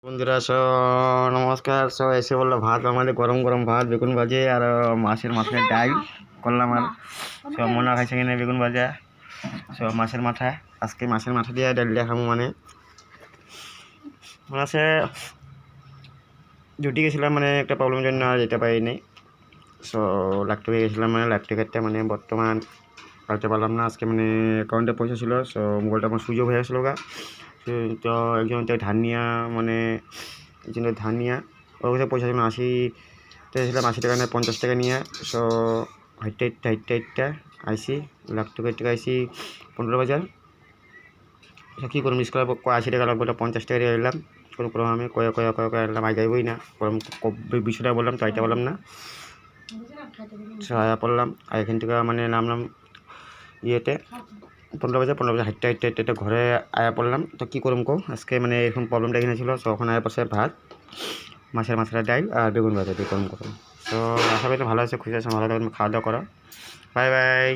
বন্ধুরা নমস্কার। এসে বললো ভাত, আমাদের গরম গরম ভাত, বেগুন ভাজি আর মাছের মাথায় ডাল করলাম। আর মনে খাইছে কিনা বেগুন ভাজা, মাছের মাথা। আজকে মাছের মাথা দিয়ে ডাল দিয়ে খাবো। মানে আছে ডিউটি গেছিলাম, মানে একটা প্রবলেমের জন্য আর যেতে পারিনি। ল্যাপটপে গেছিলাম, মানে ল্যাপটপেরটা মানে বর্তমান কাটতে পারলাম না আজকে। মানে অ্যাকাউন্টে পয়সা ছিল, মোবাইলটা আমার সুযোগ হয়ে গেছিলো গা। তো একজন ধার নিয়া, মানে একজন ধার নিয়া ওর কাছে পয়সা ছিল 80 টাকা, ছিলাম 80 টাকা না 50 টাকা নিয়ে। হাইটটা আইসি ল্যাপটপের টাকা আইসি 15 বাজার। কী করুন, মিস করার 80 টাকা লাগবে, 50 টাকা দিয়ে এলাম। কোনো প্রোগ্রামে কয়ে এলাম, আই যাইবই না। 20 টাকা বললাম তো আইটা বললাম না, আয়া পড়লাম। আর এখান থেকে মানে নামলাম ইয়েতে 15 বাজে হাইটটা ঘরে আয়া পড়লাম। তো কী করুম কো, আজকে মানে এরকম প্রবলেমটা এখানে ছিল। ওখানে আয়া পড়ছে ভাত, মাছের মাথাটা ডাল আর বেগুন ভাজা দিয়ে করুম। তো আশা করি ভালো আছে, খুশি আছে, ভালো থাকবেন, খাওয়া দাওয়া করো। Bye bye.